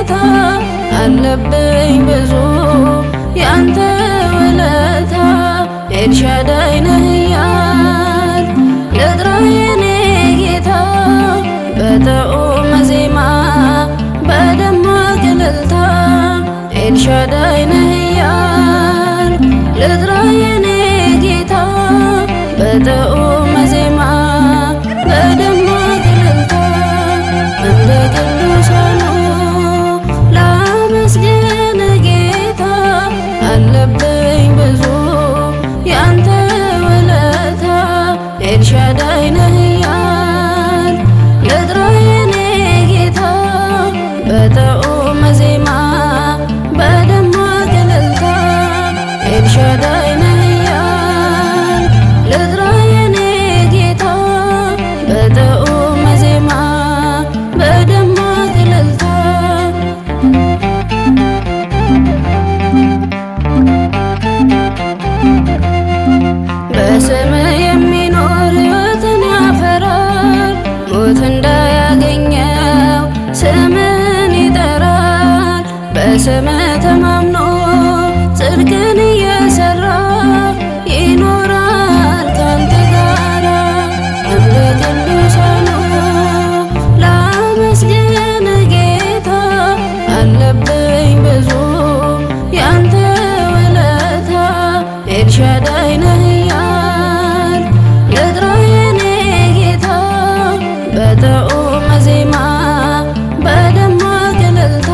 ጌታ አለብኝ ብዙ ያንተ ውለታ ኤልሻዳይ ነህ እያልኩ ልጥራ የኔ ጌታ በጥዑመ ዜማ በደማቅ እልልታ ኤልሻዳይ ነህ እያልኩ ልጥራ የኔ ጌታ በጥዑመ ዜማ በደማቅ እልልታ እንደ ቅዱሳኑ ላመስግን ጌታ አለብኝ ብዙ ያንተ ውለታ ኤልሻዳይ ነህ እያልኩ ልጥራ የኔ ጌታ በጥዑመ ዜማ በደማቅ እልልታ ኤልሻዳይ ነህ እያልኩ ልጥራ የኔ ጌታ በጥዑመ ዜማ በደማቅ እልልታ በስምህ የሚኖር ሕይወትን ያፈራል ሞት እንዳያገኘው ስምህን ይጠራል በስምህ ተማምኖ ጽድቅን እየሰራ ይኖራል ካንተ ጋራ እንደ ቅዱሳኑ ላመስግን ጌታ አለብኝ ብዙ ያንተ ውለታ ኤልሻዳይ ነህ እያልኩ ልጥራ የኔ ጌታ በጥዑመ ዜማ በደማቅ እልልታ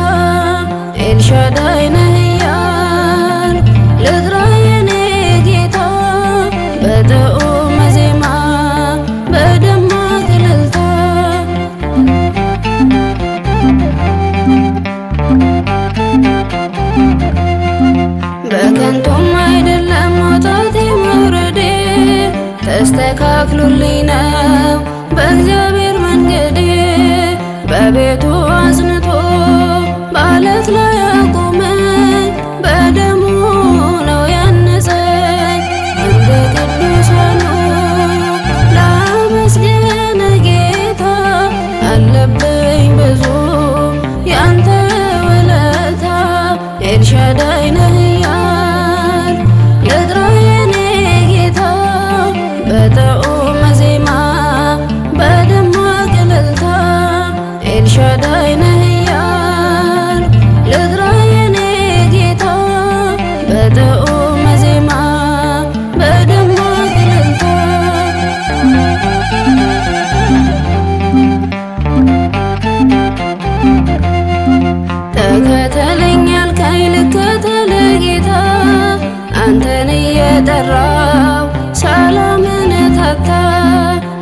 ኤልሻዳይ ነህ እያልኩ ልጥራ የኔ ጌታ በጥዑመ ዜማ በደማቅ እልልታ በከንቱም አይደለም መውጣቴ መውረዴ ተስተካክሎልኝ ነው በእግዚአብሔር መንገዴ በቤቱ አጽንቶ በዓለት ላይ አቆመኝ በደሙ ነው ያነጸኝ እንደ ቅዱሳኑ ላመስግን ጌታ አለብኝ ብዙ ያንተ ውለታ ኤልሻዳይ ነህ እያልኩ ልጥራ የኔ ጌታ በጥዑመ ዜማ በደማቅ እልልታ ኤልሻዳይ ነህ እያልኩ ልጥራ የኔ ጌታ በጥዑመ ዜማ በደማቅ እልልታ ተከተለኝ ያልከኝ ልከተል ጌታ አንተን እየጠራው ሳላመነታታ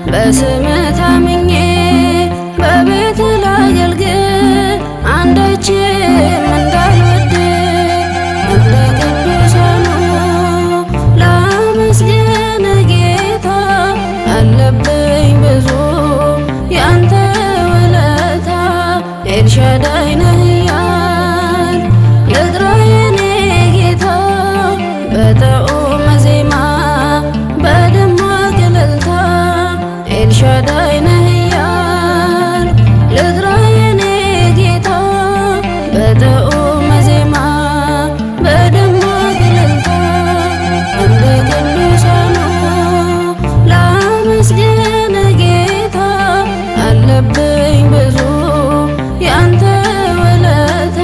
በስምህ ታምኜ በቤት ላገልግል አንዳችም እንዳልወድቅ እንደ ቅዱሳኑ ላመስግን ጌታ አለብኝ ብዙ ያንተ ውለታ ኤልሻዳይ ነህ እያልኩ ልጥራ የኔ ጌታ በጥዑመ ዜማ በደማቅ እልልታ ኤልሻዳይ ነህ እያልኩ ልጥራ የኔ ጌታ በጥዑመ ዜማ በደማቅ እልልታ እንደ ቅዱሳኑ ላመስግን ጌታ አለብኝ ብዙ ያንተ ውለታ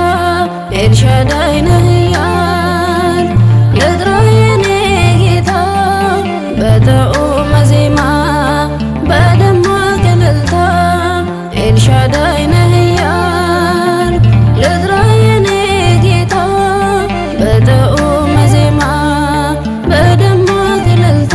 ኤልሻዳይ ነህ እያልኩ ልጥራ የኔ ጌታ በጥዑመ ዜማ በደማቅ እልልታ ኤልሻዳይ ነህ እያልኩ ልጥራ የኔ ጌታ በጥዑመ ዜማ በደማቅ እልልታ